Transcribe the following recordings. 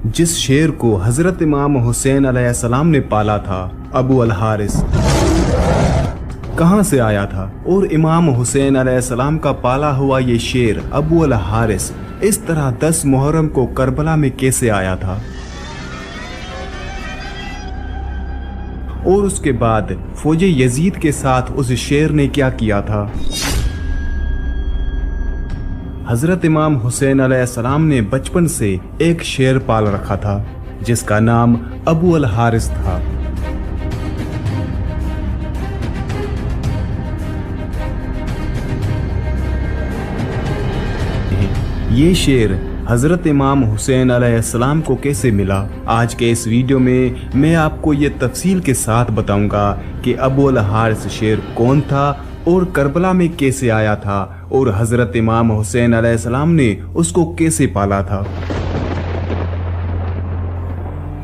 जिस शेर को हजरत इमाम हुसैन अलैहिस्सलाम ने पाला था, अबू अल हारिस कहाँ से आया था और इमाम हुसैन अलैहिस्सलाम का पाला हुआ ये शेर अबू अल हारिस इस तरह 10 मुहर्रम को करबला में कैसे आया था। और उसके बाद फौजे यजीद के साथ उस शेर ने क्या किया था। हजरत इमाम हुसैन अलैहिस्सलाम ने बचपन से एक शेर पाल रखा था जिसका नाम अबू अल हारिस था। ये शेर हजरत इमाम हुसैन अलैहिस्सलाम को कैसे मिला, आज के इस वीडियो में मैं आपको ये तफसील के साथ बताऊंगा कि अबू अल हारिस शेर कौन था और करबला में कैसे आया था और हजरत इमाम हुसैन अलैहिस्सलाम ने उसको कैसे पाला था।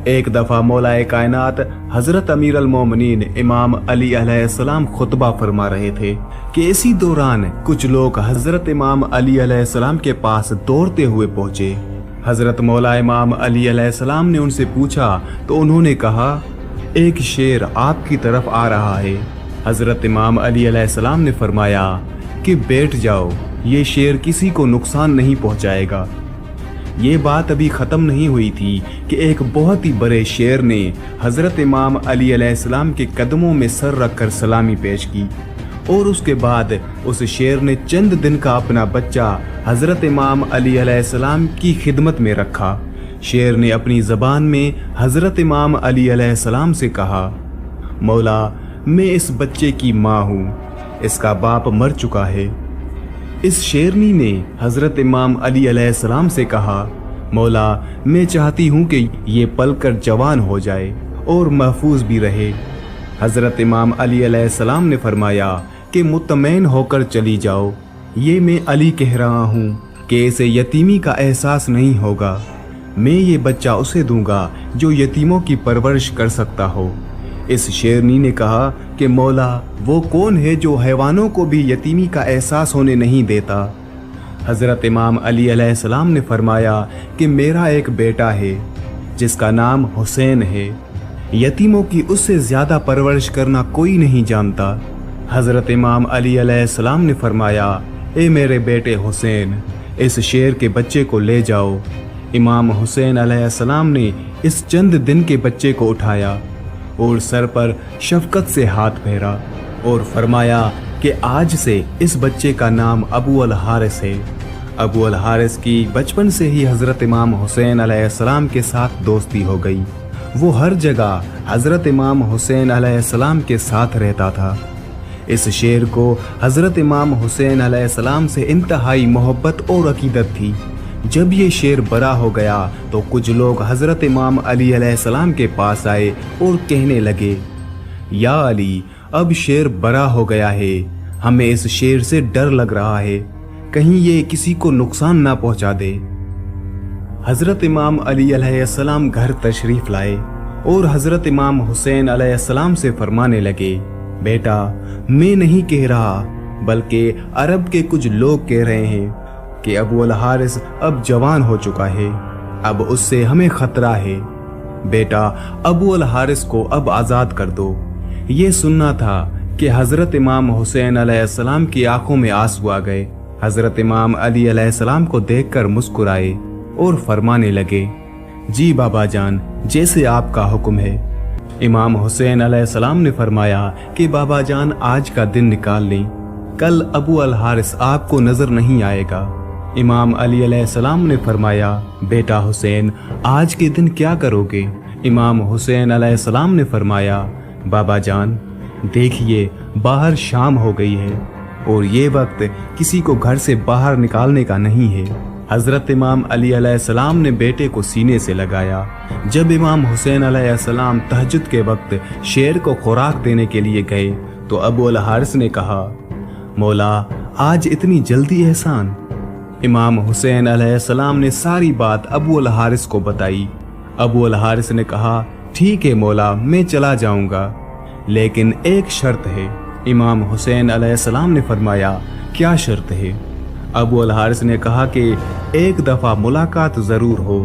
एक दफा मौलाए कायनात हजरत अमीर अल मोमिनीन इमाम अली अलैहिस्सलाम खुतबा फरमा रहे थे कि इसी दौरान कुछ लोग हजरत इमाम अली अलैहिस्सलाम के पास दौड़ते हुए पहुंचे। हजरत मौला इमाम अली अलैहिस्सलाम ने उनसे पूछा तो उन्होंने कहा, एक शेर आपकी तरफ आ रहा है। हजरत इमाम अली अलैहिस्सलाम ने फरमाया कि बैठ जाओ, ये शेर किसी को नुकसान नहीं पहुंचाएगा। ये बात अभी ख़त्म नहीं हुई थी कि एक बहुत ही बड़े शेर ने हजरत इमाम अली अलैहिस्सलाम के कदमों में सर रखकर सलामी पेश की और उसके बाद उस शेर ने चंद दिन का अपना बच्चा हजरत इमाम अली अलैहिस्सलाम की खिदमत में रखा। शेर ने अपनी ज़बान में हजरत इमाम अली अलैहिस्सलाम से कहा, मौला मैं इस बच्चे की माँ हूँ, इसका बाप मर चुका है। इस शेरनी ने हजरत इमाम अली अलैहिस्सलाम से कहा, मौला मैं चाहती हूँ कि ये पलकर जवान हो जाए और महफूज भी रहे। हजरत इमाम अली अलैहिस्सलाम ने फरमाया कि मुतमईन होकर चली जाओ, ये मैं अली कह रहा हूँ कि इसे यतीमी का एहसास नहीं होगा। मैं ये बच्चा उसे दूंगा जो यतीमों की परवरिश कर सकता हो। इस शेरनी ने कहा कि मौला वो कौन है जो हैवानों को भी यतीमी का एहसास होने नहीं देता। हजरत इमाम अली अलैहिस्सलाम ने फरमाया कि मेरा एक बेटा है जिसका नाम हुसैन है, यतीमों की उससे ज़्यादा परवरिश करना कोई नहीं जानता। हजरत इमाम अली अलैहिस्सलाम ने फरमाया, ए मेरे बेटे हुसैन, इस शेर के बच्चे को ले जाओ। इमाम हुसैन अलैहिस्सलाम ने इस चंद दिन के बच्चे को उठाया और सर पर शफकत से हाथ फेरा और फरमाया कि आज से इस बच्चे का नाम अबू अल हारिस है। अबू अल हारिस की बचपन से ही हजरत इमाम हुसैन अलैहिस्सलाम के साथ दोस्ती हो गई। वो हर जगह हजरत इमाम हुसैन अलैहिस्सलाम के साथ रहता था। इस शेर को हजरत इमाम हुसैन अलैहिस्सलाम से इंतहाई मोहब्बत और अकीदत थी। जब ये शेर बड़ा हो गया तो कुछ लोग हजरत इमाम अली अलैहिस्सलाम के पास आए और कहने लगे, या अली अब शेर बड़ा हो गया है, हमें इस शेर से डर लग रहा है, कहीं ये किसी को नुकसान ना पहुंचा दे। हजरत इमाम अली अलैहिस्सलाम घर तशरीफ लाए और हजरत इमाम हुसैन अलैहिस्सलाम से फरमाने लगे, बेटा मैं नहीं कह रहा बल्कि अरब के कुछ लोग कह रहे हैं कि अबू अल हारिस अब जवान हो चुका है, अब उससे हमें खतरा है। बेटा अबू अल हारिस को अब आज़ाद कर दो। ये सुनना था कि हजरत इमाम हुसैन अलैहिस्सलाम की आंखों में आंसू आ गए। हजरत इमाम अली अलैहिस्सलाम को देखकर मुस्कुराए और फरमाने लगे, जी बाबा जान, जैसे आपका हुक्म है। इमाम हुसैन अलैहिस्सलाम ने फरमाया कि बाबा जान आज का दिन निकाल लें, कल अबू अल हारिस आपको नजर नहीं आएगा। इमाम अली अलैहिस्सलाम ने फरमाया, बेटा हुसैन आज के दिन क्या करोगे। इमाम हुसैन अलैहिस्सलाम ने फरमाया, बाबा जान देखिए बाहर शाम हो गई है और ये वक्त किसी को घर से बाहर निकालने का नहीं है। हजरत इमाम अली अलैहिस्सलाम ने बेटे को सीने से लगाया। जब इमाम हुसैन अलैहिस्सलाम तहज्जुद के वक्त शेर को खुराक देने के लिए गए तो अबू अल हारिस ने कहा, मौला आज इतनी जल्दी एहसान। इमाम हुसैन अलैहिस्सलाम ने सारी बात अबू अल हारिस को बताई। अबू अल हारिस ने कहा, ठीक है मौला मैं चला जाऊंगा, लेकिन एक शर्त है। इमाम हुसैन अलैहिस्सलाम ने फरमाया, क्या शर्त है। अबू अल हारिस ने कहा कि एक दफ़ा मुलाकात ज़रूर हो।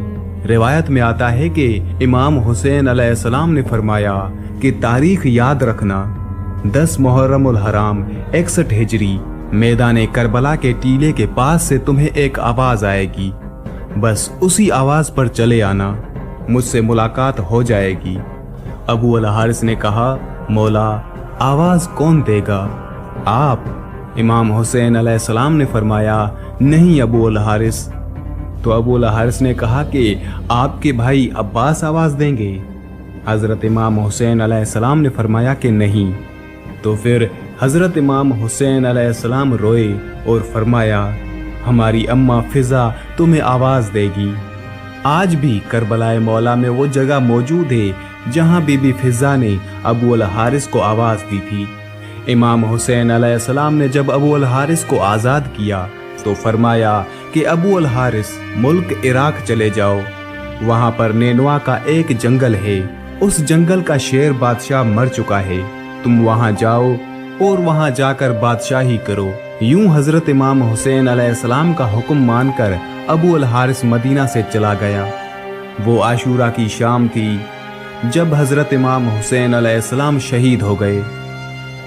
रिवायत में आता है कि इमाम हुसैन अलैहिस्सलाम ने फरमाया कि तारीख याद रखना, 10 मुहर्रम उल हराम 61 हिजरी मैदान करबला के टीले के पास से तुम्हें एक आवाज आएगी, बस उसी आवाज पर चले आना, मुझसे मुलाकात हो जाएगी। अबू अल हारिस ने कहा, मौला आवाज कौन देगा? आप। इमाम हुसैन अलैहिस्सलाम ने फरमाया, नहीं अबू अल हारिस। तो अबू अल हारिस ने कहा कि आपके भाई अब्बास आवाज देंगे। हजरत इमाम हुसैन अलैहिस्सलाम ने फरमाया कि नहीं। तो फिर हजरत इमाम हुसैन अलैहिस्सलाम रोए और फरमाया, हमारी अम्मा फिजा तुम्हें आवाज देगी। आज भी करबलाए मौला में वो जगह मौजूद है जहां बीबी फिजा ने अबू अल हारिस को आवाज दी थी। इमाम हुसैन अलैहिस्सलाम ने जब अबू अल हारिस को आज़ाद किया तो फरमाया कि अबू अल हारिस मुल्क इराक चले जाओ, वहां पर नेनुआ का एक जंगल है, उस जंगल का शेर बादशाह मर चुका है, तुम वहां जाओ और वहां जाकर बादशाही करो। यूं हजरत इमाम हुसैन अलैहिस्सलाम का हुक्म मानकर अबू अल हारिस मदीना से चला गया। वो आशूरा की शाम थी जब हजरत इमाम हुसैन अलैहिस्सलाम शहीद हो गए।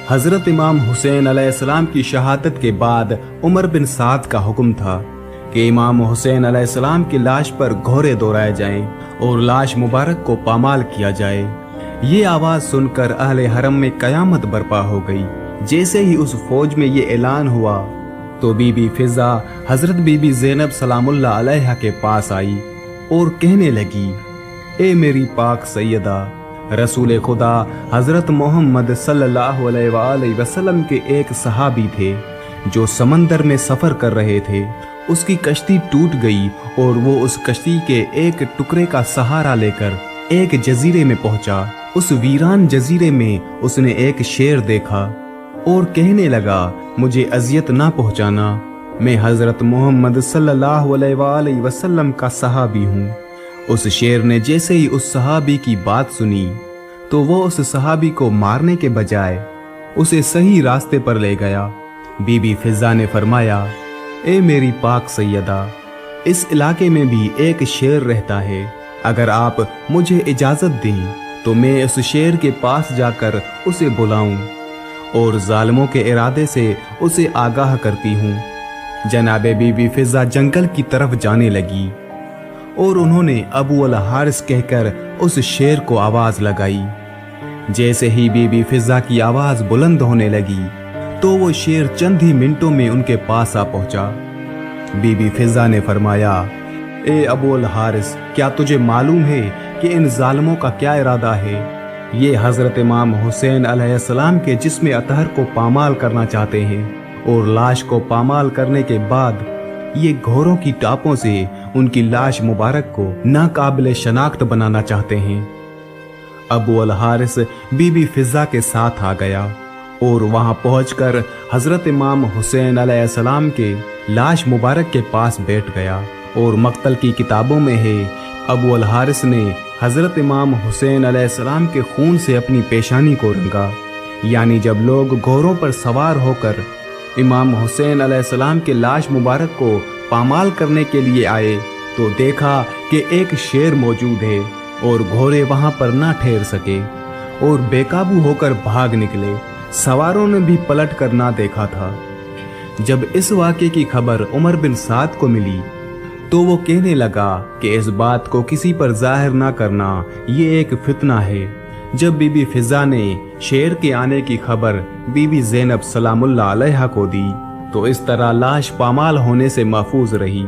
हजरत इमाम हुसैन अलैहिस्सलाम की शहादत के बाद उमर बिन साद का हुक्म था कि इमाम हुसैन अलैहिस्सलाम की लाश पर घोड़े दौड़ाए जाएं और लाश मुबारक को पामाल किया जाए। ये आवाज सुनकर अहले हरम में कयामत बर्पा हो गई। जैसे ही उस फौज में ये ऐलान हुआ तो बीबी फिजा हजरत बीबी ज़ैनब सलामुल्लाह अलैहा के पास आई और कहने लगी, ए मेरी पाक सैयदा, रसूल खुदा हजरत मोहम्मद सल्लल्लाहु अलैहि वसल्लम के एक सहाबी थे जो समंदर में सफर कर रहे थे। उसकी कश्ती टूट गई और वो उस कश्ती के एक टुकड़े का सहारा लेकर एक जजीरे में पहुंचा। उस वीरान जजीरे में उसने एक शेर देखा और कहने लगा, मुझे अजियत ना पहुंचाना, मैं हजरत मोहम्मद सल्लल्लाहु अलैहि वसल्लम का सहाबी हूँ। उस शेर ने जैसे ही उस सहाबी की बात सुनी तो वो उस सहाबी को मारने के बजाय उसे सही रास्ते पर ले गया। बीबी फिजा ने फरमाया, ए मेरी पाक सैयदा, इस इलाके में भी एक शेर रहता है, अगर आप मुझे इजाजत दें तो मैं उस शेर के पास जाकर उसे बुलाऊं और जालिमों के इरादे से उसे आगाह करती हूँ। जनाबे बीबी फिजा जंगल की तरफ जाने लगी और उन्होंने अबू अल हारिस कहकर उस शेर को आवाज लगाई। जैसे ही बीबी फिजा की आवाज बुलंद होने लगी तो वो शेर चंद ही मिनटों में उनके पास आ पहुंचा। बीबी फिजा ने फरमाया, ए अबू अल हारिस, क्या तुझे मालूम है कि इन जालिमों का क्या इरादा है? ये हजरत इमाम हुसैन अलैहिस्सलाम के जिस्म अतहर को पामाल करना चाहते हैं और लाश को पामाल करने के बाद ये घोड़ों की टापों से उनकी लाश मुबारक को नाकाबिले शनाख्त बनाना चाहते हैं। अबू अल हारिस बीबी फिजा के साथ आ गया और वहां पहुंचकर हजरत इमाम हुसैन अलैहिस्सलाम के लाश मुबारक के पास बैठ गया और मक्तल की किताबों में है, अबू अल हारिस ने हजरत इमाम हुसैन अलैहिस्सलाम के खून से अपनी पेशानी को रंगा। यानी जब लोग घोड़ों पर सवार होकर इमाम हुसैन अलैहिस्सलाम के लाश मुबारक को पामाल करने के लिए आए तो देखा कि एक शेर मौजूद है और घोड़े वहां पर ना ठहर सके और बेकाबू होकर भाग निकले। सवारों ने भी पलट कर ना देखा था। जब इस वाक़े की खबर उमर बिन साद को मिली तो वो कहने लगा कि इस बात को किसी पर जाहिर ना करना, ये एक फितना है। जब बीबी फिजा ने शेर के आने की खबर बीबी ज़ैनब सलामुल्लाह अलैहा को दी तो इस तरह लाश पामाल होने से महफूज रही।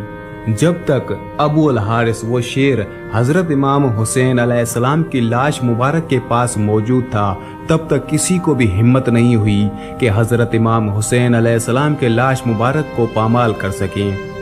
जब तक अबू अल हारिस वो शेर हजरत इमाम हुसैन अलैहिस्सलाम की लाश मुबारक के पास मौजूद था, तब तक किसी को भी हिम्मत नहीं हुई कि हजरत इमाम हुसैन अलैहिस्सलाम के लाश मुबारक को पामाल कर सकें।